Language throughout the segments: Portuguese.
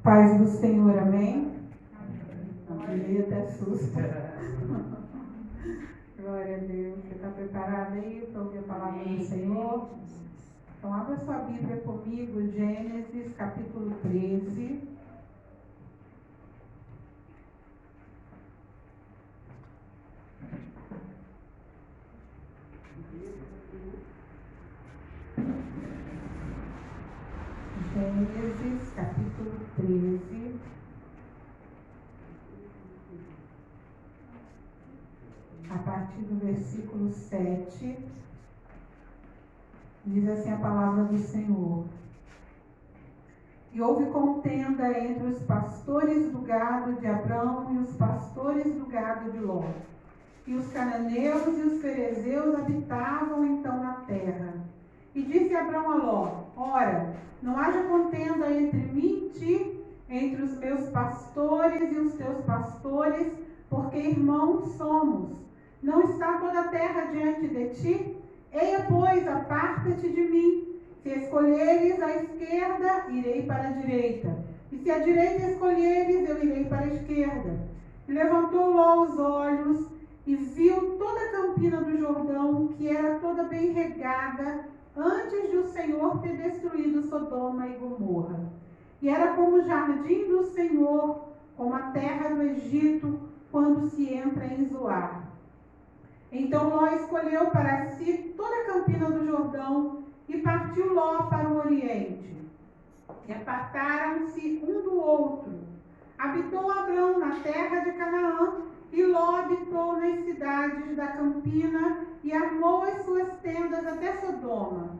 Paz do Senhor, amém? Amém. Até susto. Glória a Deus. Você está preparado aí para ouvir a palavra do Senhor? Então, abra sua Bíblia comigo, Gênesis, capítulo 13. Gênesis, capítulo 13. A partir do versículo 7, diz assim a palavra do Senhor. E houve contenda entre os pastores do gado de Abrão e os pastores do gado de Ló. E os cananeus e os ferezeus habitavam então na terra. E disse Abrão a Ló: ora, não haja contenda entre mim e ti, entre os meus pastores e os teus pastores, porque irmãos somos. Não está toda a terra diante de ti? Eia, pois, aparta-te de mim. Se escolheres a esquerda, irei para a direita. E se a direita escolheres, eu irei para a esquerda. E levantou Ló os olhos e viu toda a campina do Jordão, que era toda bem regada, antes de o Senhor ter destruído Sodoma e Gomorra. E era como o jardim do Senhor, como a terra do Egito, quando se entra em Zoar. Então Ló escolheu para si toda a campina do Jordão e partiu Ló para o oriente. E apartaram-se um do outro. Habitou Abrão na terra de Canaã, e Ló habitou nas cidades da campina e armou as suas tendas até Sodoma.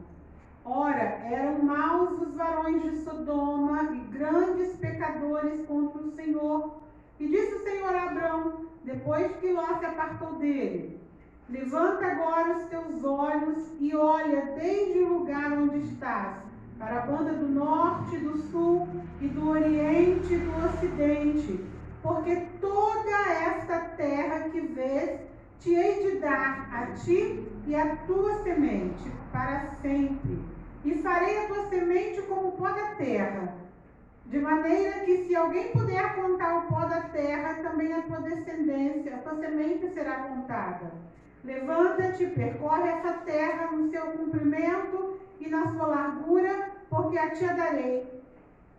Ora, eram maus os varões de Sodoma e grandes pecadores contra o Senhor. E disse o Senhor a Abrão, depois que Ló se apartou dele: levanta agora os teus olhos e olha desde o lugar onde estás, para a banda do norte, do sul e do oriente e do ocidente, porque toda esta terra que vês te hei de dar a ti e a tua semente para sempre, e farei a tua semente como o pó da terra, de maneira que se alguém puder contar o pó da terra, também a tua descendência, a tua semente será contada. Levanta-te, percorre essa terra no seu comprimento e na sua largura, porque a ti a darei.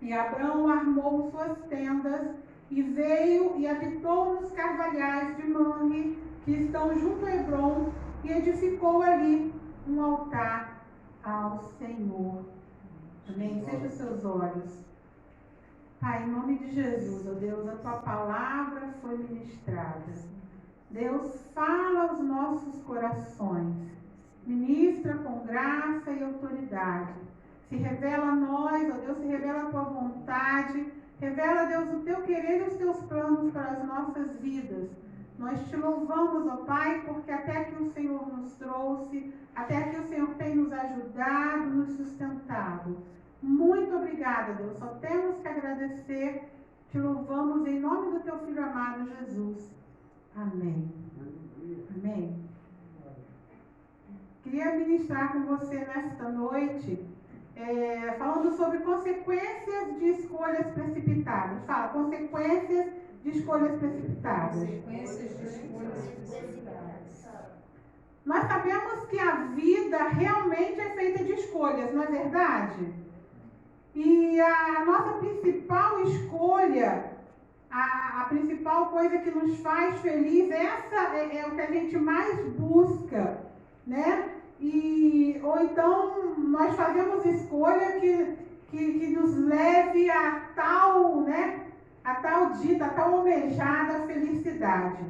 E Abrão armou suas tendas e veio e habitou nos carvalhais de Mamre, que estão junto a Hebrom, e edificou ali um altar ao Senhor. Amém? Feche os seus olhos. Pai, em nome de Jesus, ó Deus, a tua palavra foi ministrada. Deus, fala aos nossos corações, ministra com graça e autoridade, se revela a nós, ó Deus, se revela a tua vontade, revela, Deus, o teu querer e os teus planos para as nossas vidas. Nós te louvamos, ó Pai, porque até aqui o Senhor nos trouxe, até aqui o Senhor tem nos ajudado, nos sustentado. Muito obrigada, Deus, só temos que agradecer, te louvamos em nome do teu Filho amado, Jesus. Amém. Amém. Queria ministrar com você nesta noite, falando sobre consequências de escolhas precipitadas. Fala, consequências de escolhas precipitadas. Consequências de escolhas precipitadas. Nós sabemos que a vida realmente é feita de escolhas, não é verdade? E a nossa principal escolha, a principal coisa que nos faz feliz, essa é o que a gente mais busca, né? Ou então nós fazemos escolha que nos leve a tal, né? A tal dita, a tal almejada felicidade.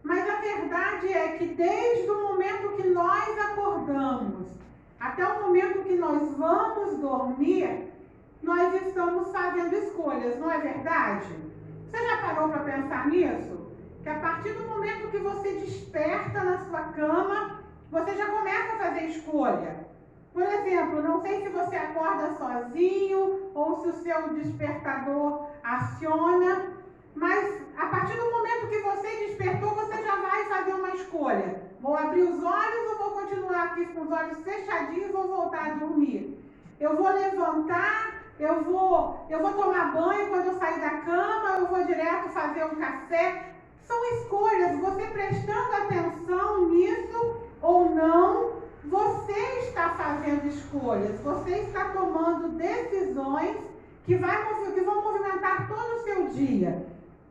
Mas a verdade é que desde o momento que nós acordamos até o momento que nós vamos dormir, nós estamos fazendo escolhas, não é verdade? Você já parou para pensar nisso? Que a partir do momento que você desperta na sua cama, você já começa a fazer escolha. Por exemplo, não sei se você acorda sozinho ou se o seu despertador aciona, mas a partir do momento que você despertou, você já vai fazer uma escolha. Vou abrir os olhos ou vou continuar aqui com os olhos fechadinhos ou voltar a dormir? Eu vou levantar eu vou tomar banho quando eu sair da cama, eu vou direto fazer um café. São escolhas, você prestando atenção nisso ou não, você está fazendo escolhas, você está tomando decisões que vão movimentar todo o seu dia.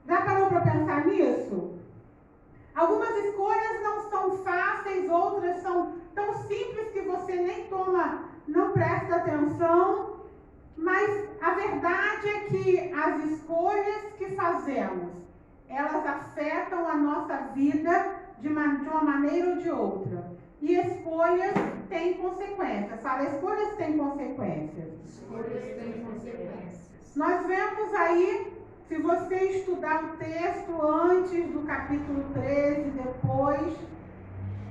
Já parou para pensar nisso? Algumas escolhas não são fáceis, outras são tão simples que você nem não presta atenção, mas a verdade é que as escolhas que fazemos, elas afetam a nossa vida de uma maneira ou de outra. E escolhas têm consequências. Fala, escolhas têm consequências. Escolhas têm consequências. Nós vemos aí, se você estudar o texto antes do capítulo 13, depois,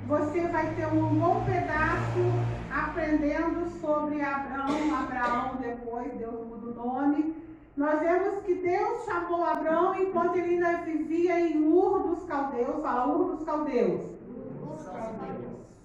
você vai ter um bom pedaço aprendendo sobre Abraão depois, Deus muda o nome. Nós vemos que Deus chamou Abraão enquanto ele ainda vivia em Ur dos Caldeus. Fala, Ur dos Caldeus.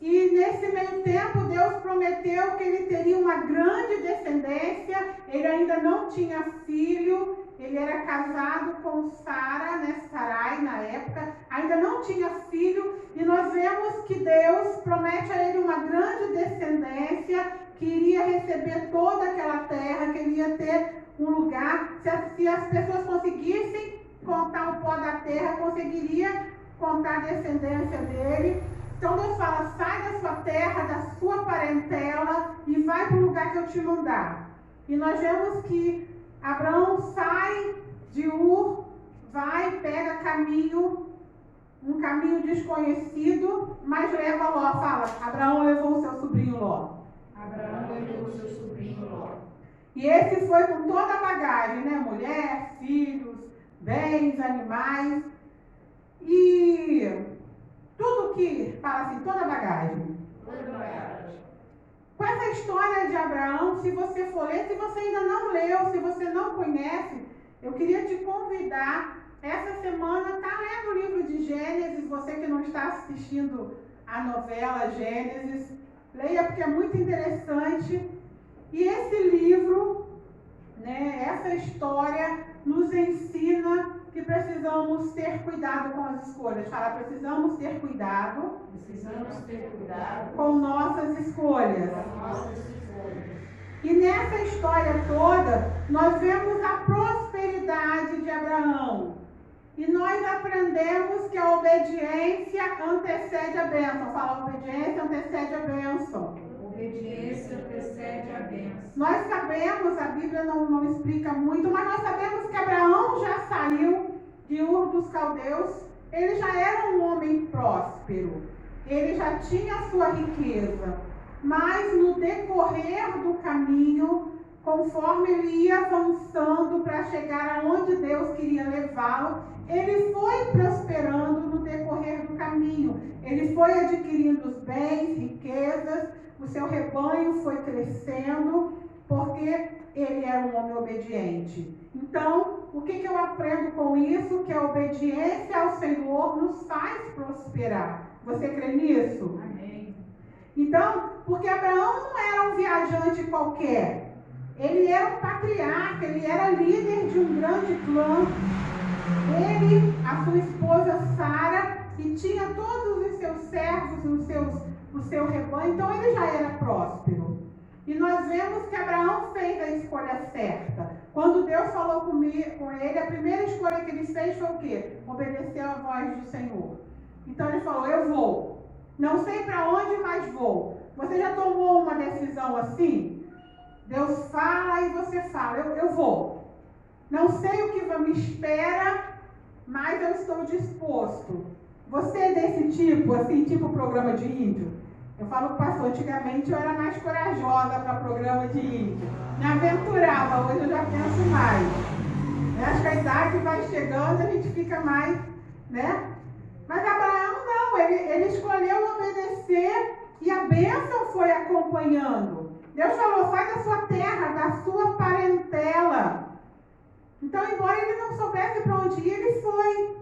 E nesse meio tempo, Deus prometeu que ele teria uma grande descendência. Ele ainda não tinha filho, ele era casado com Sara, né? Sarai na época, ainda não tinha filho. E nós vemos que Deus promete a ele uma grande descendência, que iria receber toda aquela terra, que ele ia ter um lugar. Se as pessoas conseguissem contar o pó da terra, conseguiria contar a descendência dele. Então Deus fala, sai da sua terra, da sua parentela e vai para o lugar que eu te mandar. E nós vemos que Abraão sai de Ur, pega um caminho desconhecido, mas leva Ló. Fala, Abraão levou o seu sobrinho Ló. Abraão levou o seu sobrinho Ló. E esse foi com toda a bagagem, né? Mulher, filhos, bens, animais. E tudo que, fala assim, toda a bagagem. Toda a bagagem. Com essa história de Abraão, se você for ler, se você ainda não leu, se você não conhece, eu queria te convidar, essa semana, está lendo o livro de Gênesis, você que não está assistindo a novela Gênesis, leia porque é muito interessante. E esse livro, né, essa história, nos ensina que precisamos ter cuidado com as escolhas. Fala, precisamos ter cuidado. Precisamos ter cuidado com nossas escolhas. com nossas escolhas. E nessa história toda, nós vemos a prosperidade de Abraão. E nós aprendemos que a obediência antecede a bênção. Fala, obediência antecede a bênção. Obediência antecede a bênção. Nós sabemos, a Bíblia não explica muito, mas nós sabemos que Abraão já saiu de Ur dos Caldeus. Ele já era um homem próspero. Ele já tinha a sua riqueza. Mas no decorrer do caminho, conforme ele ia avançando para chegar aonde Deus queria levá-lo, ele foi prosperando no decorrer do caminho. Ele foi adquirindo os bens, riquezas, o seu rebanho foi crescendo, porque ele era um homem obediente. Então, o que eu aprendo com isso? Que a obediência ao Senhor nos faz prosperar. Você crê nisso? Amém. Então, porque Abraão não era um viajante qualquer. Ele era um patriarca, ele era líder de um grande clã. Ele, a sua esposa Sara, e tinha todos os seus servos, o seu rebanho, então ele já era próspero. E nós vemos que Abraão fez a escolha certa. Quando Deus falou com ele, a primeira escolha que ele fez foi o quê? Obedecer à voz do Senhor. Então ele falou, eu vou. Não sei para onde, mas vou. Você já tomou uma decisão assim? Deus fala e você fala, eu vou. Não sei o que me espera, mas eu estou disposto. Você é desse tipo, assim, tipo programa de índio? Eu falo com o pastor, antigamente eu era mais corajosa para programa de índio. Me aventurava, hoje eu já penso mais. Acho que a idade vai chegando, a gente fica mais, né? Mas Abraão não, ele escolheu obedecer e a bênção foi acompanhando. Deus falou, sai da sua terra, da sua parentela. Então, embora ele não soubesse para onde ir, ele foi.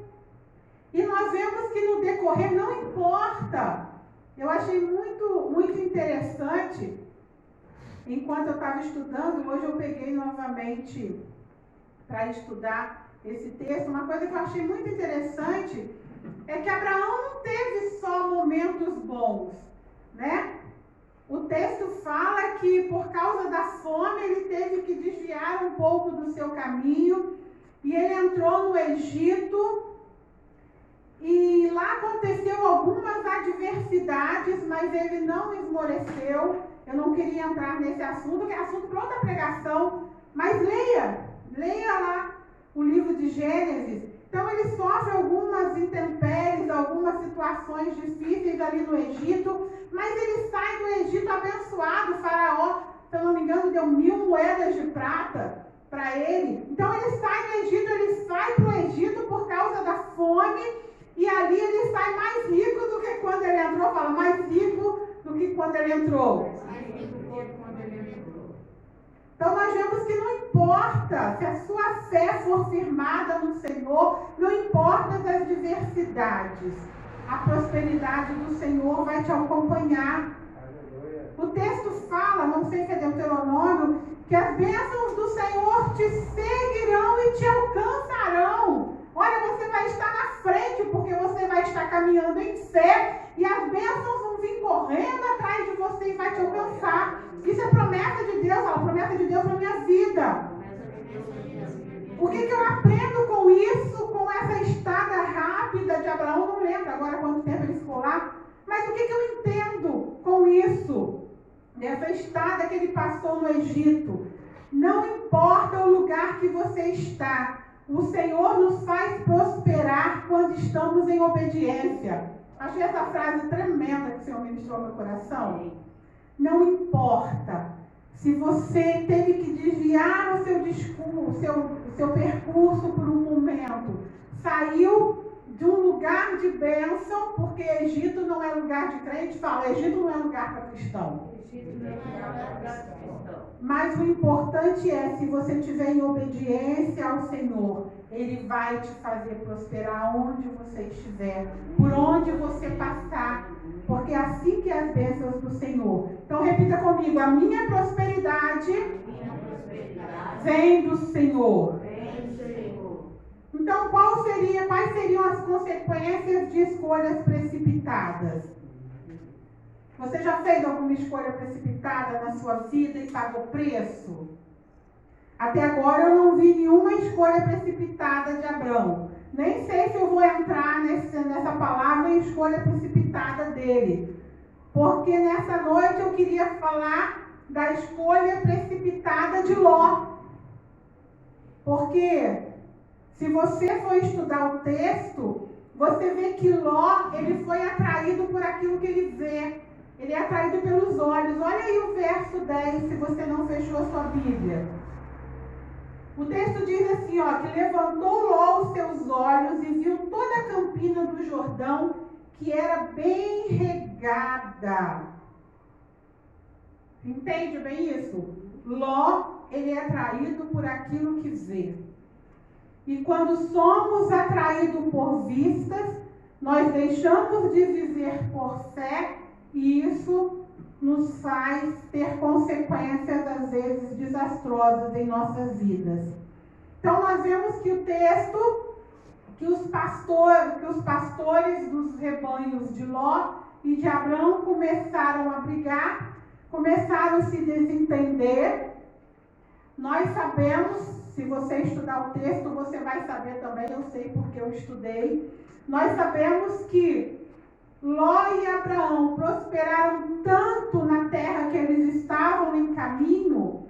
E nós vemos que no decorrer não importa. Eu achei muito, muito interessante enquanto eu estava estudando, hoje eu peguei novamente para estudar esse texto, uma coisa que eu achei muito interessante é que Abraão não teve só momentos bons, né? O texto fala que por causa da fome ele teve que desviar um pouco do seu caminho e ele entrou no Egito e lá aconteceu algumas adversidades, mas ele não esmoreceu. Eu não queria entrar nesse assunto, que é assunto para outra pregação, mas leia lá o livro de Gênesis. Então ele sofre algumas intempéries, algumas situações difíceis ali no Egito, mas ele sai do Egito abençoado. O faraó, se eu não me engano, deu 1000 moedas de prata para ele. Então ele sai do Egito, ele sai para o Egito por causa da fome, e ali ele sai mais rico do que quando ele entrou. Fala, mais rico do que quando ele entrou. Então nós vemos que não importa se a sua fé for firmada no Senhor, não importa as adversidades, a prosperidade do Senhor vai te acompanhar. O texto fala, não sei se é Deuteronômio, que as bênçãos do Senhor te seguirão e te alcançarão. Olha, você vai estar na frente, porque você vai estar caminhando em fé, e as bênçãos vão vir correndo atrás de você e vai te alcançar. Isso é promessa de Deus, a promessa de Deus na minha vida. O que eu aprendo com isso, com essa estada rápida de Abraão? Não lembro agora quanto tempo ele ficou lá, mas o que eu entendo com isso? Dessa estada que ele passou no Egito. Não importa o lugar que você está, o Senhor nos faz prosperar quando estamos em obediência. Achei essa frase tremenda que o Senhor ministrou no meu coração. Não importa se você teve que desviar o seu discurso, o seu percurso por um momento, saiu de um lugar de bênção, porque Egito não é lugar de crente, fala, Egito não é lugar para cristão. Mas o importante é, se você estiver em obediência ao Senhor, Ele vai te fazer prosperar onde você estiver, por onde você passar, porque é assim que é as bênçãos do Senhor. Então repita comigo, a minha prosperidade vem do Senhor. Então quais seriam as consequências de escolhas precipitadas? Você já fez alguma escolha precipitada na sua vida e pagou preço? Até agora eu não vi nenhuma escolha precipitada de Abraão. Nem sei se eu vou entrar nessa palavra em escolha precipitada dele. Porque nessa noite eu queria falar da escolha precipitada de Ló. Porque se você for estudar o texto, você vê que Ló, ele foi atraído por aquilo que ele vê. Ele é atraído pelos olhos. Olha aí o verso 10, se você não fechou a sua Bíblia. O texto diz assim, ó, que levantou Ló os seus olhos e viu toda a campina do Jordão, que era bem regada. Entende bem isso? Ló, ele é atraído por aquilo que vê. E quando somos atraídos por vistas, nós deixamos de viver por fé, e isso nos faz ter consequências, às vezes, desastrosas em nossas vidas. Então, nós vemos que o texto, que os pastores dos rebanhos de Ló e de Abrão começaram a brigar, começaram a se desentender. Nós sabemos, se você estudar o texto, você vai saber também, eu sei porque eu estudei. Nós sabemos que Ló e Abraão prosperaram tanto na terra que eles estavam em caminho,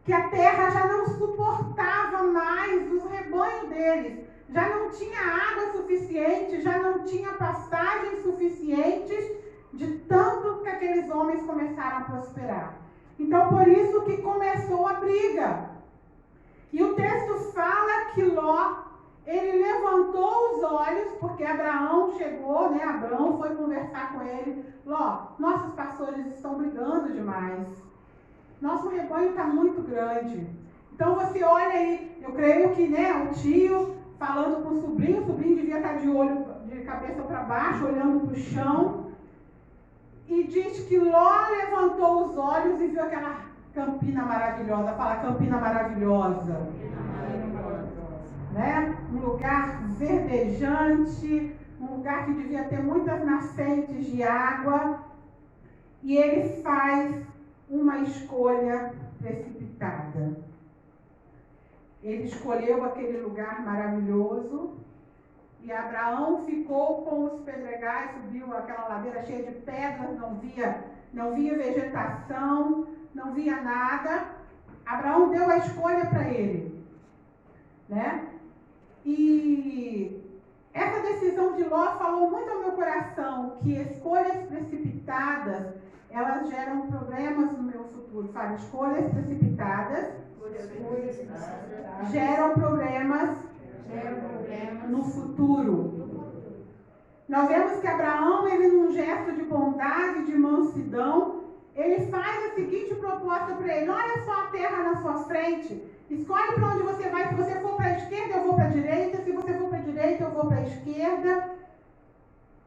que a terra já não suportava mais os rebanhos deles. Já não tinha água suficiente, já não tinha pastagens suficientes, de tanto que aqueles homens começaram a prosperar. Então, por isso que começou a briga. E o texto fala que Ló, ele levantou os olhos, porque Abraão chegou, né? Abraão foi conversar com ele. Ló, nossos pastores estão brigando demais. Nosso rebanho está muito grande. Então você olha aí, eu creio que, né, o tio falando com o sobrinho devia estar de olho, de cabeça para baixo, olhando para o chão. E diz que Ló levantou os olhos e viu aquela Campina Maravilhosa, fala Campina Maravilhosa. Né? Um lugar verdejante, um lugar que devia ter muitas nascentes de água, e ele faz uma escolha precipitada. Ele escolheu aquele lugar maravilhoso, e Abraão ficou com os pedregais, subiu aquela ladeira cheia de pedras, não via vegetação, não via nada. Abraão deu a escolha para ele, né? E essa decisão de Ló falou muito ao meu coração, que escolhas precipitadas, elas geram problemas no meu futuro. Fala, escolhas precipitadas geram problemas no futuro. Nós vemos que Abraão, ele num gesto de bondade, de mansidão, ele faz a seguinte proposta para ele: olha só a terra na sua frente, escolhe para onde você vai. Se você for para a esquerda, eu vou para a direita. Se você for para a direita, eu vou para a esquerda.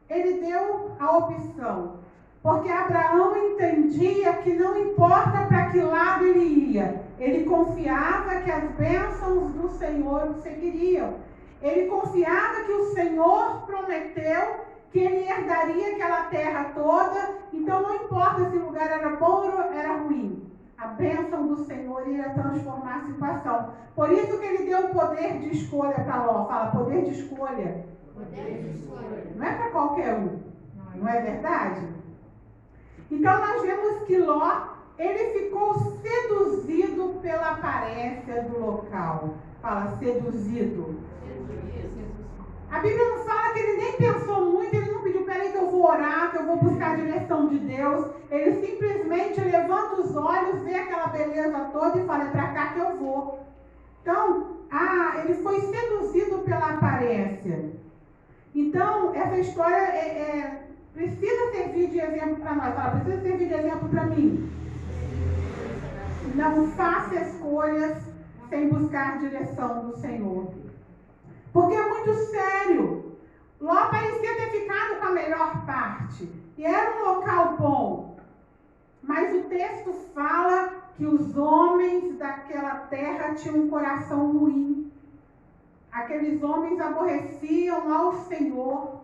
Ele deu a opção, porque Abraão entendia que não importa para que lado ele ia, ele confiava que as bênçãos do Senhor o seguiriam. Ele confiava que o Senhor prometeu que ele herdaria aquela terra toda, então não importa se o lugar era bom ou era ruim, a bênção do Senhor ia transformar a situação. Por isso que ele deu o poder de escolha para Ló. Fala, poder de escolha. Poder de escolha. Não é para qualquer um, não é verdade? Então nós vemos que Ló, ele ficou seduzido pela aparência do local. Fala, seduzido. A Bíblia não fala que ele nem pensou muito, ele não pediu, peraí que eu vou orar, que eu vou buscar a direção de Deus. Ele simplesmente levanta os olhos, vê aquela beleza toda e fala, é para cá que eu vou. Então, ele foi seduzido pela aparência. Então, essa história precisa servir de exemplo para nós. Fala, precisa servir de exemplo para mim. Não faça escolhas sem buscar a direção do Senhor. Porque é muito sério. Ló parecia ter ficado com a melhor parte. E era um local bom. Mas o texto fala que os homens daquela terra tinham um coração ruim. Aqueles homens aborreciam ao Senhor.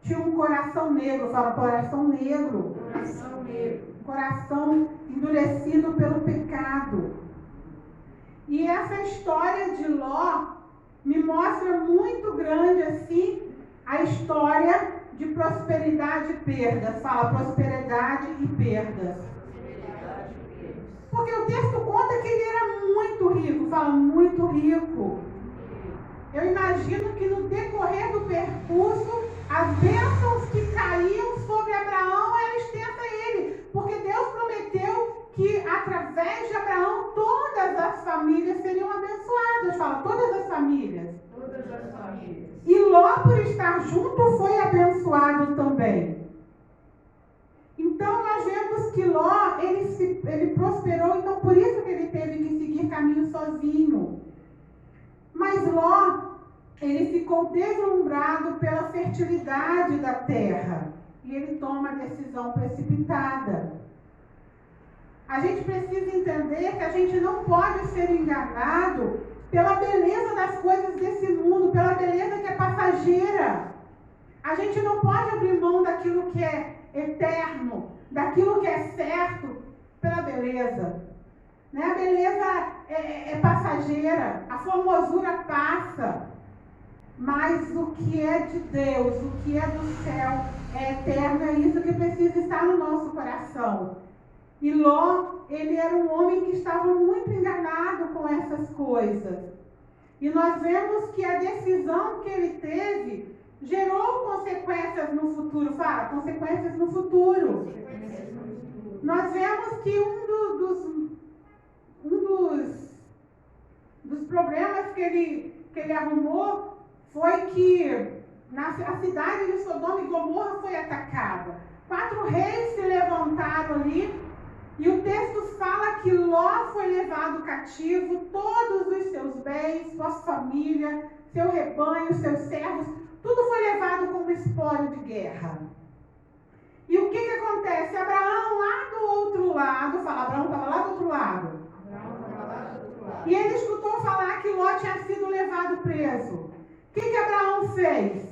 Tinham um coração negro. Fala, coração negro. Coração negro. Coração endurecido pelo pecado. E essa história de Ló me mostra muito grande assim a história de prosperidade e perdas. Fala, prosperidade e perdas. Porque o texto conta que ele era muito rico. Fala, muito rico. Eu imagino que no decorrer do percurso, as bênçãos que caíam sobre Abraão eram extensas a ele. Porque Deus prometeu que através de Abraão todas as famílias seriam abençoadas. Fala, todas as famílias. Todas as famílias. E Ló, por estar junto, foi abençoado também. Então nós vemos que Ló, ele prosperou, então por isso que ele teve que seguir caminho sozinho. Mas Ló, ele ficou deslumbrado pela fertilidade da terra. E ele toma a decisão precipitada. A gente precisa entender que a gente não pode ser enganado pela beleza das coisas desse mundo, pela beleza que é passageira. A gente não pode abrir mão daquilo que é eterno, daquilo que é certo, pela beleza. Né? A beleza é passageira, a formosura passa, mas o que é de Deus, o que é do céu, é eterno, é isso que precisa estar no nosso coração. E Ló, ele era um homem que estava muito enganado com essas coisas. E nós vemos que a decisão que ele teve gerou consequências no futuro. Fala, consequências no futuro. Nós vemos que um dos problemas que ele arrumou foi que a cidade de Sodoma e Gomorra foi atacada. 4 reis se levantaram ali. E o texto fala que Ló foi levado cativo, todos os seus bens, sua família, seu rebanho, seus servos, tudo foi levado como espólio de guerra. E o que acontece? Abraão lá do outro lado, Abraão estava lá do outro lado. E ele escutou falar que Ló tinha sido levado preso. O que Abraão fez?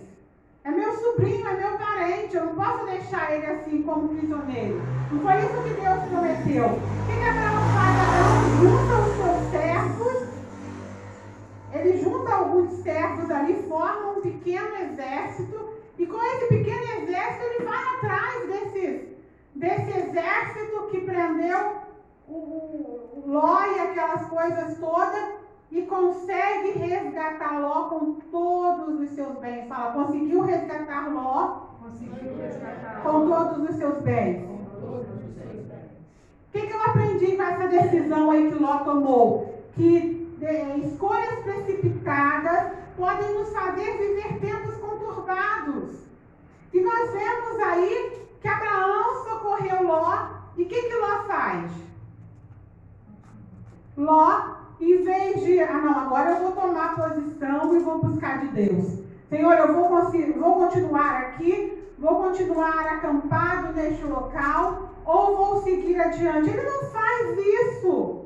É meu sobrinho, é meu parente, eu não posso deixar ele assim como prisioneiro. Não foi isso que Deus prometeu. O que Abraão faz? Abraão junta os seus servos, ele junta alguns servos ali, forma um pequeno exército, e com esse pequeno exército ele vai atrás desse exército que prendeu o Ló e aquelas coisas todas, e consegue resgatar Ló com todos os seus bens. Fala, conseguiu resgatar Ló com todos os seus bens. O que eu aprendi com essa decisão aí que Ló tomou? Que escolhas precipitadas podem nos fazer viver tempos conturbados. E nós vemos aí que Abraão socorreu Ló. E o que Ló faz? Ló, em vez de, agora eu vou tomar posição e vou buscar de Deus. Senhor, eu vou continuar aqui, vou continuar acampado neste local, ou vou seguir adiante. Ele não faz isso.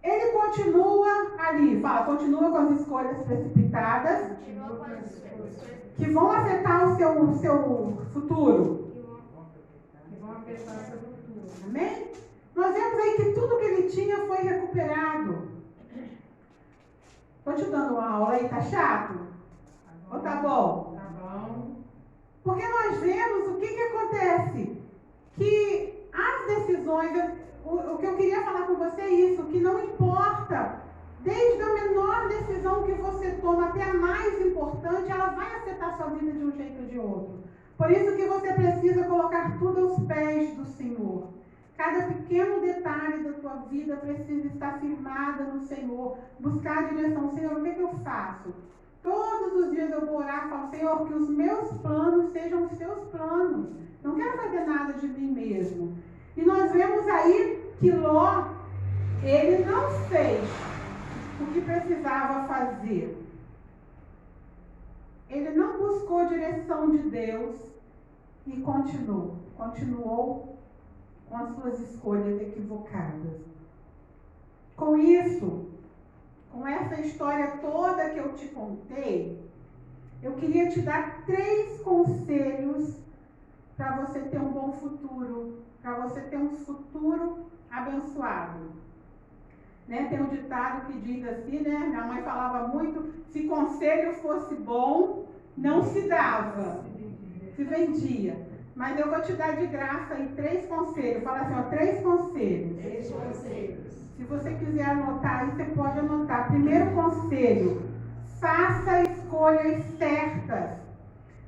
Ele continua ali, continua com as escolhas precipitadas, que vão afetar o seu futuro. Amém? Nós vemos aí que tudo que ele tinha foi recuperado. Estou te dando uma aula aí, tá chato? Ou tá bom? Tá bom. Porque nós vemos o que acontece. Que as decisões, o que eu queria falar com você é isso, que não importa, desde a menor decisão que você toma até a mais importante, ela vai afetar a sua vida de um jeito ou de outro. Por isso que você precisa colocar tudo aos pés do Senhor. Cada pequeno detalhe da tua vida precisa estar firmada no Senhor. Buscar a direção. Senhor, o que eu faço? Todos os dias eu vou orar e falo, Senhor, que os meus planos sejam os seus planos. Não quero fazer nada de mim mesmo. E nós vemos aí que Ló, ele não fez o que precisava fazer. Ele não buscou a direção de Deus e continuou com as suas escolhas equivocadas. Com isso, com essa história toda que eu te contei, eu queria te dar 3 conselhos para você ter um bom futuro, para você ter um futuro abençoado. Né? Tem um ditado que diz assim, né? Minha mãe falava muito, se conselho fosse bom, não se dava, se vendia. Mas eu vou te dar de graça aí 3 conselhos. Fala assim, 3 conselhos. 3 conselhos. Se você quiser anotar aí, você pode anotar. Primeiro conselho, faça escolhas certas.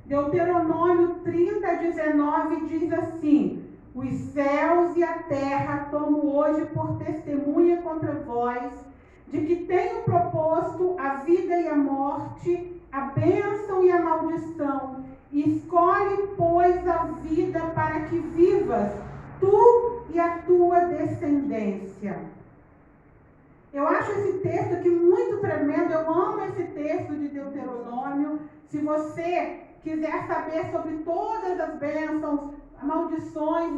Deuteronômio 30:19 diz assim, os céus e a terra tomo hoje por testemunha contra vós, de que tenho proposto a vida e a morte, a bênção e a maldição. Escolhe, pois, a vida para que vivas, tu e a tua descendência. Eu acho esse texto aqui muito tremendo, eu amo esse texto de Deuteronômio. Se você quiser saber sobre todas as bênçãos, maldições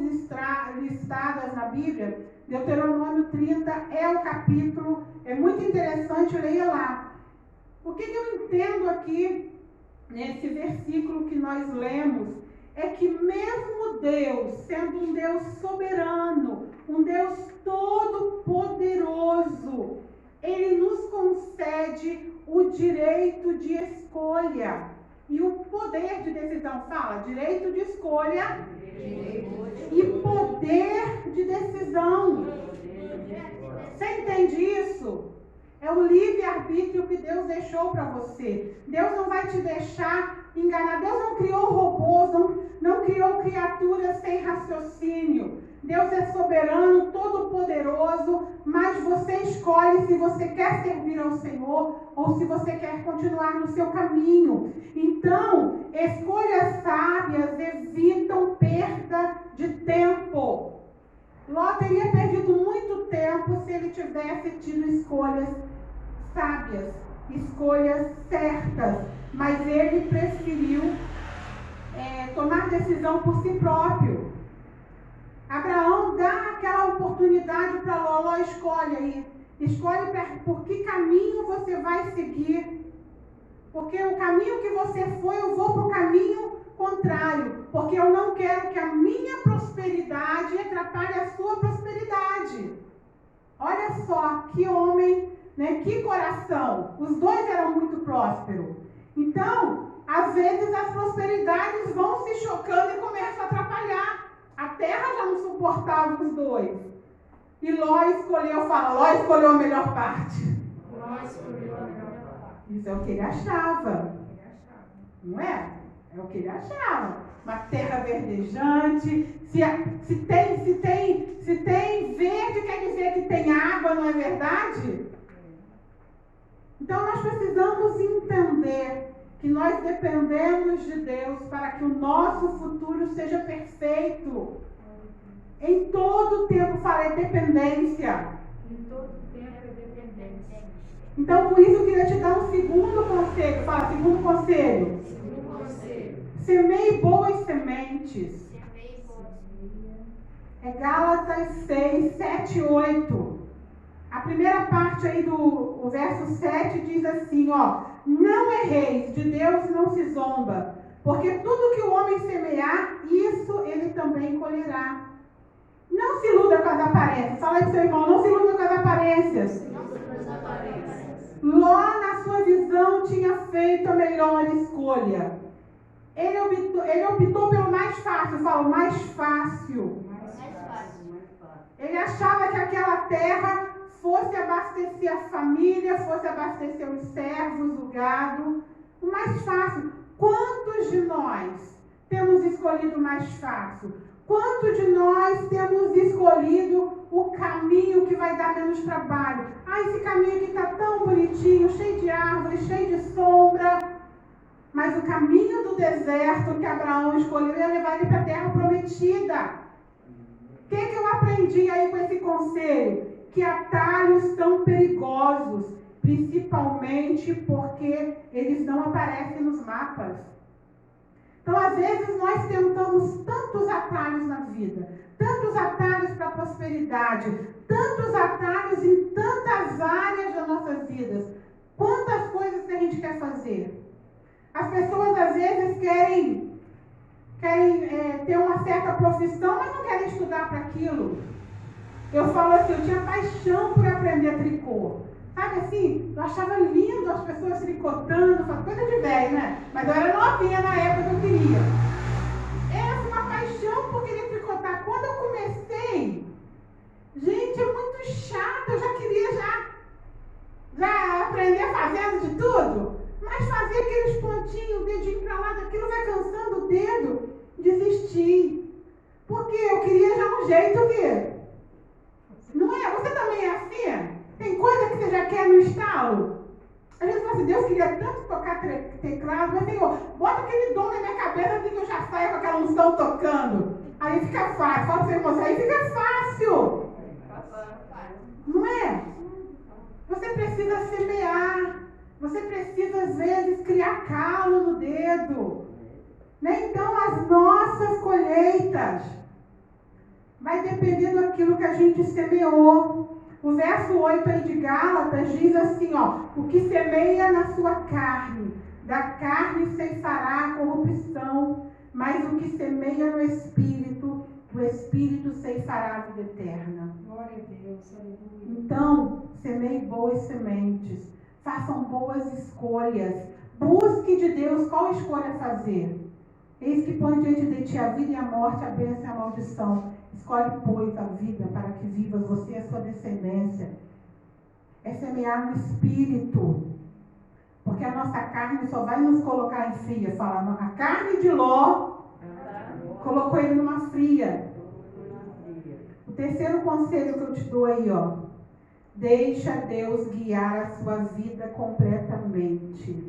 listadas na Bíblia, Deuteronômio 30 é o capítulo, é muito interessante, leia lá. O que eu entendo aqui, nesse versículo que nós lemos, é que mesmo Deus, sendo um Deus soberano, um Deus todo-poderoso, Ele nos concede o direito de escolha e o poder de decisão. Fala, direito de escolha e poder de decisão. Você entende isso? É o livre-arbítrio que Deus deixou para você. Deus não vai te deixar enganar. Deus não criou robôs, não criou criaturas sem raciocínio. Deus é soberano, todo-poderoso, mas você escolhe se você quer servir ao Senhor ou se você quer continuar no seu caminho. Então, escolhas sábias evitam perda de tempo. Ló teria perdido muito tempo se ele tivesse tido escolhas sábias, escolhas certas, mas ele preferiu tomar decisão por si próprio. Abraão dá aquela oportunidade para Ló, escolhe aí. Escolhe por que caminho você vai seguir. Porque o caminho que você foi, eu vou para o caminho contrário. Porque eu não quero que a minha prosperidade atrapalhe a sua prosperidade. Olha só, que homem, né? Que coração. Os dois eram muito prósperos. Então, às vezes as prosperidades vão se chocando e começam a atrapalhar. A terra já não suportava os dois. E Ló escolheu a melhor parte. Isso é o que ele achava. Não é? É o que ele achava. Uma terra verdejante. Se tem verde, quer dizer que tem água, não é verdade? Então nós precisamos entender que nós dependemos de Deus para que o nosso futuro seja perfeito. Em todo tempo falei dependência. Em todo tempo é dependência. Então, por isso eu queria te dar um segundo conselho. Fala, segundo conselho. Segundo conselho. Semeie boas sementes. É Gálatas 6, 7, 8. A primeira parte aí do verso 7 diz assim, ó. Não erreis, de Deus não se zomba. Porque tudo que o homem semear, isso ele também colherá. Não se iluda com as aparências. Fala aí pro seu irmão, não se iluda com as aparências. Ló, na sua visão, tinha feito a melhor escolha. Ele optou pelo mais fácil. Fala, o mais fácil. Ele achava que aquela terra fosse abastecer a família, fosse abastecer os servos, o gado. O mais fácil. Quantos de nós temos escolhido o mais fácil? Quantos de nós temos escolhido o caminho que vai dar menos trabalho? Esse caminho aqui está tão bonitinho, cheio de árvores, cheio de sombra. Mas o caminho do deserto que Abraão escolheu ia levar ele para a terra prometida. O que eu aprendi aí com esse conselho? Que atalhos tão perigosos, principalmente porque eles não aparecem nos mapas. Então, às vezes, nós tentamos tantos atalhos na vida, tantos atalhos para a prosperidade, tantos atalhos em tantas áreas das nossas vidas. Quantas coisas que a gente quer fazer? As pessoas, às vezes, querem ter uma certa profissão, mas não querem estudar para aquilo. Eu falo assim, eu tinha paixão por aprender tricô. Sabe assim, eu achava lindo as pessoas tricotando, coisa de velho, né? Mas eu era novinha na época que eu queria. Era uma paixão por querer tricotar. Quando eu comecei, gente, é muito chato, eu já queria já aprender fazendo de tudo. Mas fazer aqueles pontinhos, o dedinho pra lá, daquilo vai cansando o dedo, desisti. Porque eu queria já um jeito que... Não é? Você também é assim? Tem coisa que você já quer no estalo? A gente fala assim, Deus queria tanto tocar teclado, mas Senhor, bota aquele dom na minha cabeça assim que eu já saio com aquela unção tocando. Aí fica fácil. Fala pra você, aí fica fácil. Não é? Você precisa semear. Você precisa, às vezes, criar calo no dedo. Né? Então, as nossas colheitas vai depender daquilo que a gente semeou. O verso 8 aí de Gálatas diz assim, ó, o que semeia na sua carne, da carne ceifará a corrupção, mas o que semeia no Espírito, o Espírito ceifará a vida eterna. Glória a Deus, aleluia. Então, semeie boas sementes, façam boas escolhas, busque de Deus qual escolha fazer. Eis que põe diante de ti a vida e a morte, a bênção e a maldição. Escolhe, pois, a vida para que vivas você e a sua descendência. É semear no Espírito. Porque a nossa carne só vai nos colocar em fria. Fala, a carne de Ló colocou ele numa fria. O terceiro conselho que eu te dou aí, ó. Deixa Deus guiar a sua vida completamente.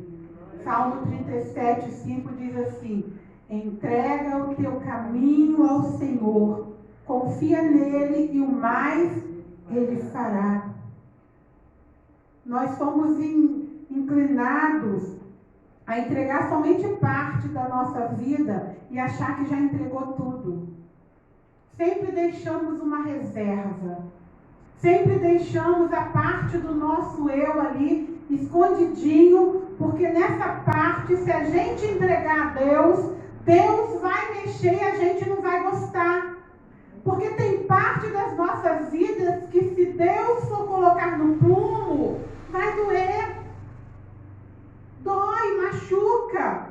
Salmo 37, 5 diz assim: entrega o teu caminho ao Senhor, confia nele e o mais ele fará. Nós somos inclinados a entregar somente parte da nossa vida e achar que já entregou tudo. Sempre deixamos uma reserva. Sempre deixamos a parte do nosso eu ali escondidinho, porque nessa parte, se a gente entregar a Deus, Deus vai mexer e a gente não vai gostar. Porque tem parte das nossas vidas que, se Deus for colocar no prumo, vai doer. Dói, machuca.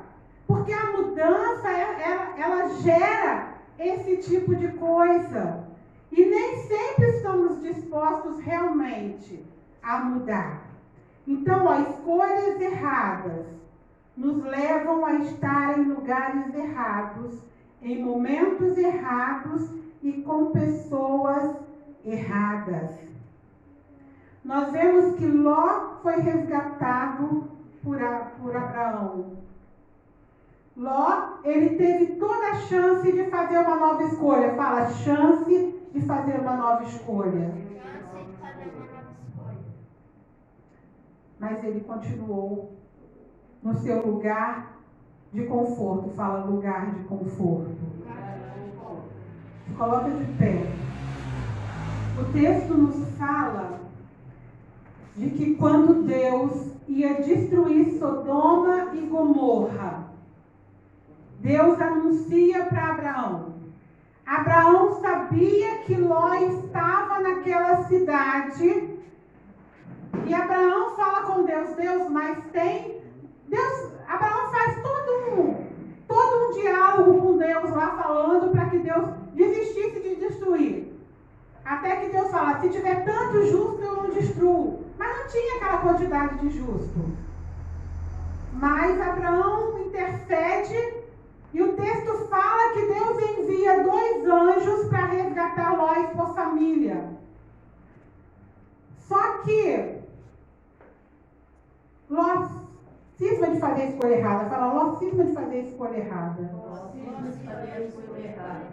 Porque a mudança, ela gera esse tipo de coisa. E nem sempre estamos dispostos realmente a mudar. Então, escolhas erradas nos levam a estar em lugares errados, em momentos errados e com pessoas erradas. Nós vemos que Ló foi resgatado por Abraão. Ló, ele teve toda a chance de fazer uma nova escolha. Fala, chance de fazer uma nova escolha. Mas ele continuou no seu lugar de conforto. Fala, lugar de conforto. Se coloca de pé. O texto nos fala de que quando Deus ia destruir Sodoma e Gomorra, Deus anuncia para Abraão. Abraão sabia que Ló estava naquela cidade. E Abraão fala com Deus, Abraão faz todo um diálogo com Deus lá, falando para que Deus desistisse de destruir. Até que Deus fala, se tiver tanto justo, eu não destruo. Mas não tinha aquela quantidade de justo. Mas Abraão intercede. E o texto fala que Deus envia 2 anjos para resgatar Ló e sua família. Só que Ló cisma de fazer a escolha errada. Fala, Ló cisma de fazer a escolha errada.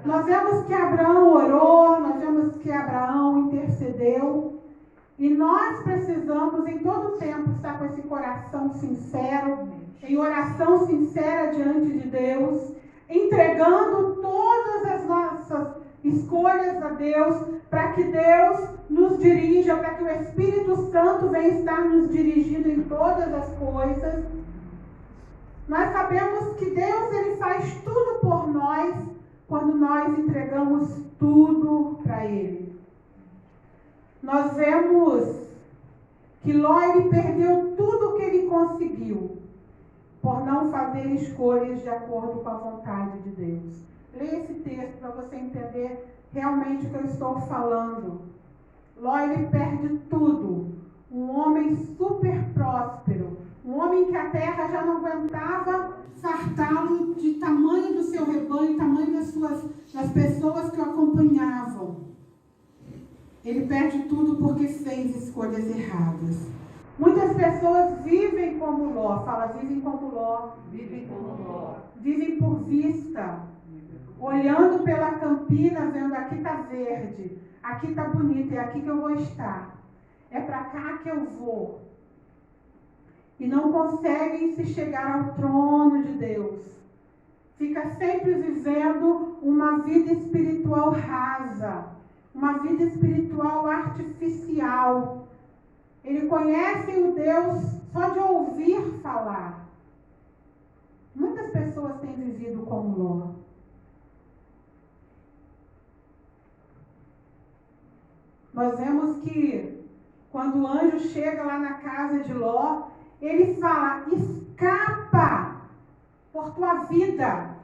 Nós vemos que Abraão orou, nós vemos que Abraão intercedeu. E nós precisamos, em todo tempo, estar com esse coração sincero, em oração sincera diante de Deus, entregando todas as nossas escolhas a Deus, para que Deus nos dirija, para que o Espírito Santo venha estar nos dirigindo em todas as coisas. Nós sabemos que Deus, ele faz tudo por nós, quando nós entregamos tudo para Ele. Nós vemos que Ló, ele perdeu tudo o que ele conseguiu, por não fazer escolhas de acordo com a vontade de Deus. Leia esse texto para você entender realmente o que eu estou falando. Ló, ele perde tudo. Um homem super próspero, um homem que a terra já não aguentava fartá-lo de tamanho do seu rebanho, tamanho das pessoas que o acompanhavam. Ele perde tudo porque fez escolhas erradas. Muitas pessoas vivem como Ló. Fala, vivem como Ló. Vivem como Ló. Vivem por vista. Olhando pela campina, vendo aqui está verde, aqui está bonito, é aqui que eu vou estar. É para cá que eu vou. E não conseguem se chegar ao trono de Deus. Fica sempre vivendo uma vida espiritual rasa. Uma vida espiritual artificial. Ele conhece o Deus só de ouvir falar. Muitas pessoas têm vivido como Ló. Nós vemos que quando o anjo chega lá na casa de Ló, ele fala, escapa por tua vida.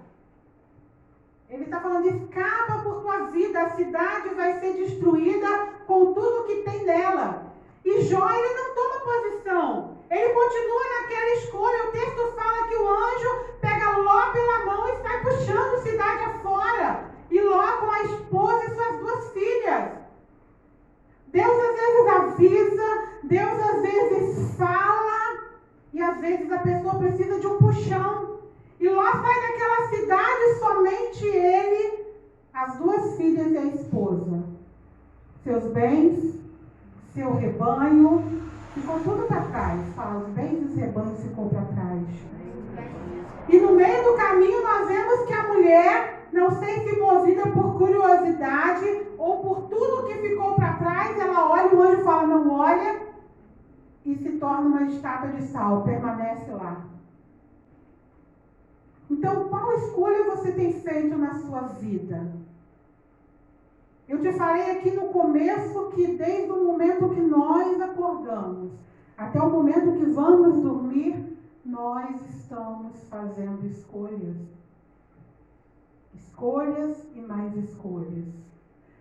Ele está falando, escapa por tua vida, a cidade vai ser destruída com tudo que tem nela. E Jó, ele não toma posição. Ele continua naquela escolha. O texto fala que o anjo pega Ló pela mão e sai puxando cidade afora. E Ló com a esposa e suas 2 filhas. Deus às vezes avisa, Deus às vezes fala, e às vezes a pessoa precisa de um puxão. E Ló sai daquela cidade, somente ele, as 2 filhas e a esposa. Seus bens, seu rebanho, ficou tudo para trás. Fala, os bens e os rebanhos ficou para trás. E no meio do caminho nós vemos que a mulher, não sei se movida por curiosidade ou por tudo que ficou para trás, ela olha, o anjo fala, não olha, e se torna uma estátua de sal, permanece lá. Então, qual escolha você tem feito na sua vida? Eu te falei aqui no começo que desde o momento que nós acordamos até o momento que vamos dormir, nós estamos fazendo escolhas. Escolhas e mais escolhas.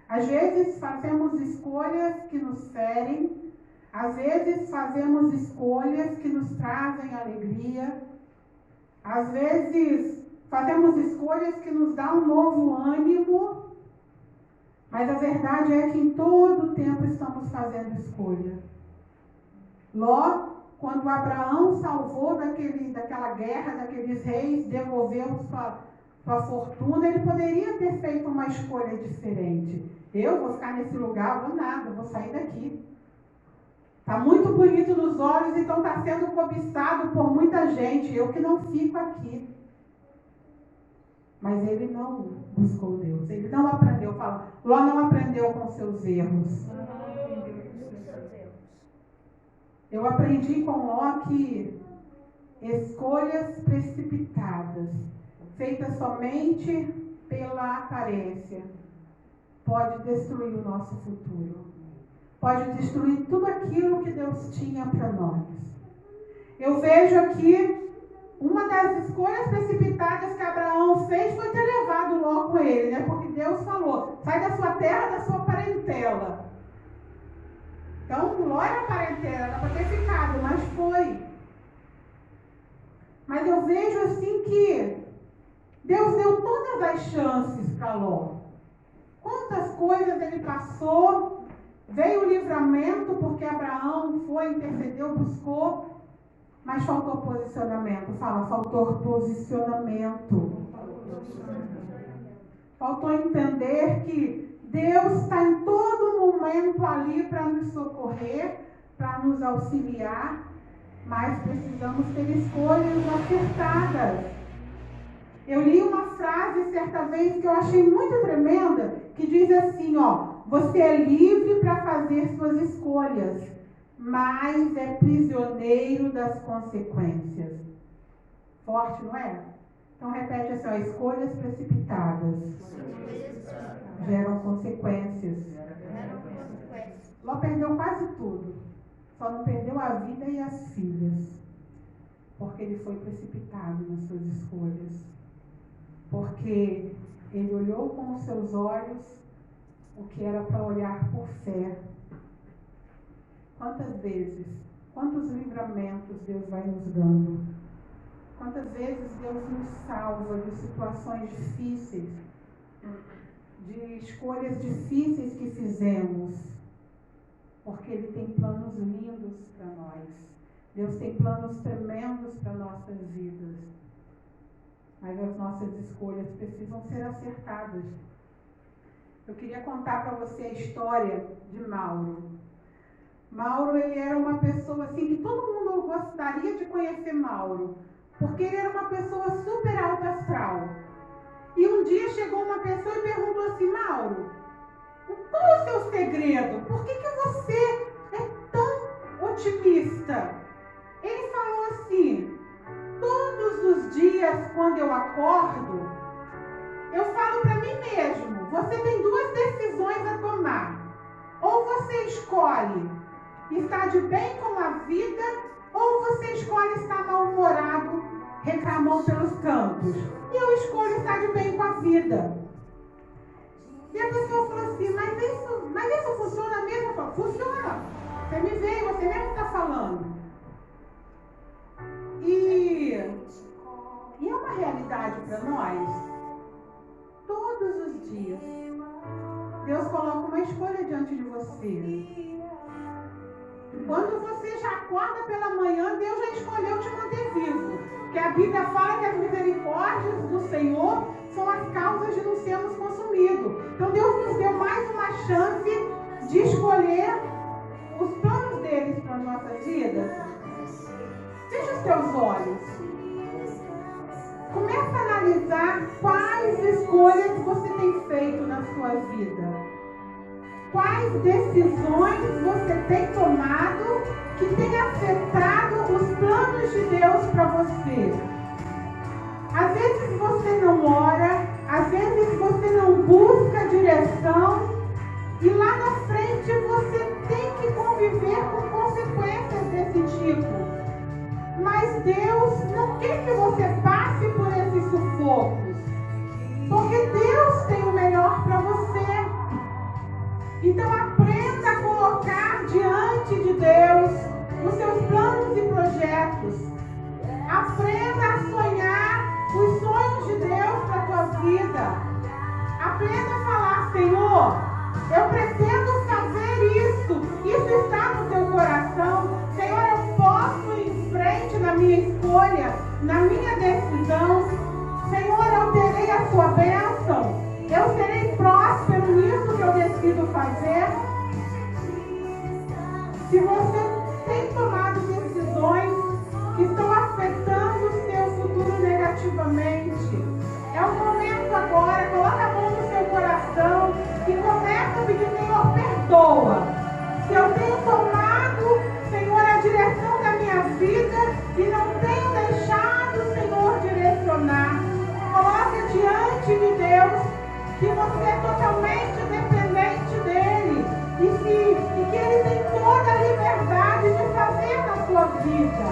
Às vezes fazemos escolhas que nos ferem, às vezes fazemos escolhas que nos trazem alegria, às vezes fazemos escolhas que nos dão um novo ânimo, mas a verdade é que em todo tempo estamos fazendo escolha. Ló, quando Abraão salvou daquela guerra, daqueles reis, devolveu sua fortuna, ele poderia ter feito uma escolha diferente. Eu vou ficar nesse lugar, vou nada, vou sair daqui. Está muito bonito nos olhos, então está sendo cobiçado por muita gente, eu que não fico aqui. Mas ele não buscou Deus, ele não aprendeu, Ló não aprendeu com seus erros. Eu aprendi com Ló que escolhas precipitadas, feitas somente pela aparência, pode destruir o nosso futuro. Pode destruir tudo aquilo que Deus tinha para nós. Eu vejo aqui, uma das escolhas precipitadas que Abraão fez foi ter levado Ló com ele, né? Porque Deus falou, sai da sua terra, da sua parentela. Então, Ló era parentela, era para ter ficado, mas foi. Mas eu vejo assim que Deus deu todas as chances para Ló. Quantas coisas ele passou, veio o livramento, porque Abraão foi, intercedeu, buscou, mas faltou posicionamento. Faltou posicionamento. Faltou entender que Deus está em todo momento ali para nos socorrer, para nos auxiliar, mas precisamos ter escolhas acertadas. Eu li uma frase certa vez que eu achei muito tremenda, que diz assim, você é livre para fazer suas escolhas, mas é prisioneiro das consequências. Forte, não é? Então repete assim, escolhas precipitadas geram consequências. Ló perdeu quase tudo, só não perdeu a vida e as filhas, porque ele foi precipitado nas suas escolhas. Porque ele olhou com os seus olhos o que era para olhar por fé. Quantas vezes, quantos livramentos Deus vai nos dando? Quantas vezes Deus nos salva de situações difíceis, de escolhas difíceis que fizemos, porque Ele tem planos lindos para nós. Deus tem planos tremendos para nossas vidas. Mas as nossas escolhas precisam ser acertadas. Eu queria contar para você a história de Mauro. Mauro, ele era uma pessoa assim que todo mundo gostaria de conhecer Mauro, porque ele era uma pessoa super alta astral. E um dia chegou uma pessoa e perguntou assim, Mauro, qual é o seu segredo? Por que você é tão otimista? Ele falou assim, todos os dias quando eu acordo, eu falo para mim mesmo, você tem duas decisões a tomar. Ou você escolhe estar de bem com a vida, ou você escolhe estar mal-humorado, reclamando pelos cantos. E eu escolho estar de bem com a vida. E a pessoa falou assim, mas isso funciona mesmo? Eu falo, funciona. Você me veio, você mesmo está falando. E é uma realidade para nós. Todos os dias, Deus coloca uma escolha diante de você. Quando você já acorda pela manhã, Deus já escolheu te manter vivo. Porque a Bíblia fala que as misericórdias do Senhor são as causas de não sermos consumidos. Então Deus nos deu mais uma chance de escolher os planos deles para a nossa vida. Feche os teus olhos. Começa a analisar quais escolhas você tem feito na sua vida. Quais decisões você tem tomado que tem afetado os planos de Deus para você. Às vezes você não ora, às vezes você não busca direção e lá na frente você tem que conviver com consequências desse tipo. Mas Deus não quer que você passe por esses sufocos, porque Deus tem o melhor para você. Então aprenda a colocar diante de Deus os seus planos e projetos. Aprenda a sonhar os sonhos de Deus para a tua vida. Aprenda a falar: Senhor, eu pretendo fazer isso. Isso está no teu coração. Senhor, eu posso ir em frente na minha escolha, na minha decisão. Senhor, eu terei a sua bênção. Eu serei próspero nisso que eu decido fazer. Se você tem tomado decisões que estão afetando o seu futuro negativamente, é o momento agora. Coloca a mão no seu coração e começa a pedir: Senhor, perdoa. Se eu tenho tomado, Senhor, a direção da minha vida e não tenho deixado o Senhor direcionar, coloca diante de Deus que você é totalmente dependente dele e que ele tem toda a liberdade de fazer na sua vida.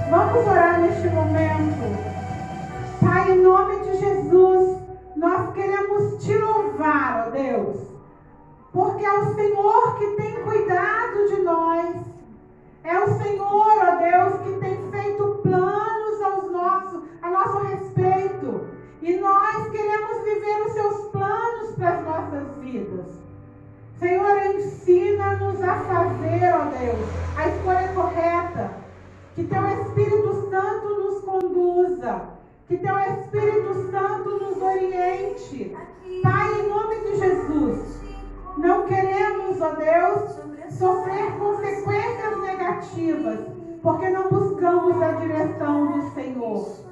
Vamos orar neste momento. Pai, em nome de Jesus, nós queremos te louvar, ó Deus, porque é o Senhor que tem cuidado de nós. É o Senhor, ó Deus, que tem feito planos a nosso respeito. E nós queremos viver os seus planos para as nossas vidas. Senhor, ensina-nos a fazer, ó Deus, a escolha correta. Que teu Espírito Santo nos conduza. Que teu Espírito Santo nos oriente. Pai, em nome de Jesus, não queremos, ó Deus, sofrer consequências negativas, porque não buscamos a direção do Senhor.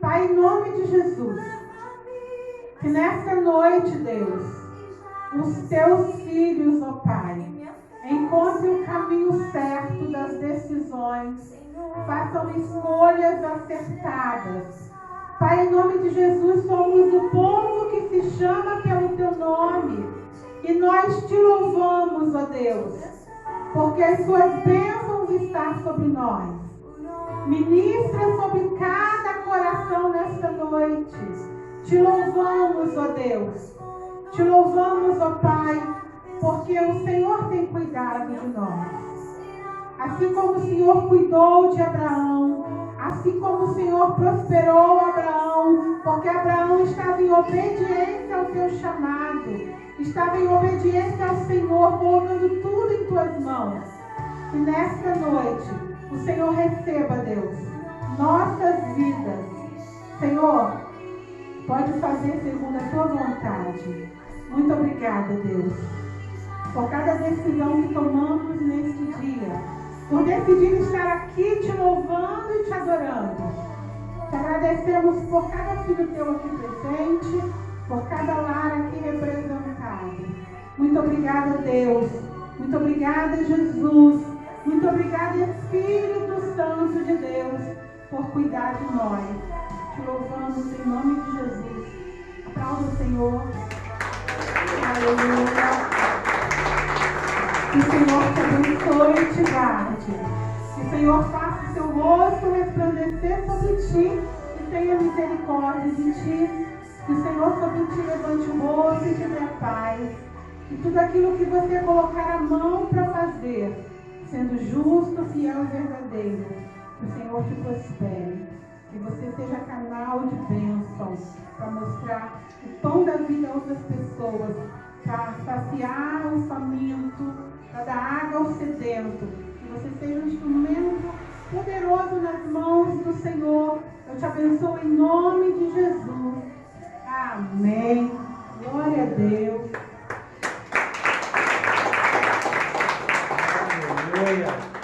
Pai, em nome de Jesus, que nesta noite, Deus, os teus filhos, ó Pai, encontrem o caminho certo das decisões, façam escolhas acertadas. Pai, em nome de Jesus, somos o povo que se chama pelo teu nome e nós te louvamos, ó Deus, porque as suas bênçãos estão sobre nós. Ministra sobre cada coração nesta noite. Te louvamos, ó Deus. Te louvamos, ó Pai, porque o Senhor tem cuidado de nós. Assim como o Senhor cuidou de Abraão, assim como o Senhor prosperou Abraão, porque Abraão estava em obediência ao teu chamado, estava em obediência ao Senhor, colocando tudo em tuas mãos. E nesta noite, o Senhor receba, Deus, nossas vidas. Senhor, pode fazer segundo a tua vontade. Muito obrigada, Deus, por cada decisão que tomamos neste dia, por decidir estar aqui te louvando e te adorando. Te agradecemos por cada filho teu aqui presente, por cada lar aqui representado. Muito obrigada, Deus. Muito obrigada, Jesus. Muito obrigada, Espírito Santo de Deus, por cuidar de nós. Te louvamos em nome de Jesus. Aplauda o Senhor. Aleluia. Que o Senhor te abençoe e te guarde. Que o Senhor faça o seu rosto resplandecer sobre ti e tenha misericórdia de ti. Que o Senhor sobre ti levante o rosto e te dê a paz. E tudo aquilo que você colocar a mão para fazer, sendo justo, fiel e verdadeiro, que o Senhor te prospere. Que você seja canal de bênçãos para mostrar o pão da vida a outras pessoas, para saciar o faminto, para dar água ao sedento. Que você seja um instrumento poderoso nas mãos do Senhor. Eu te abençoo em nome de Jesus. Amém. Glória a Deus. Aleluia.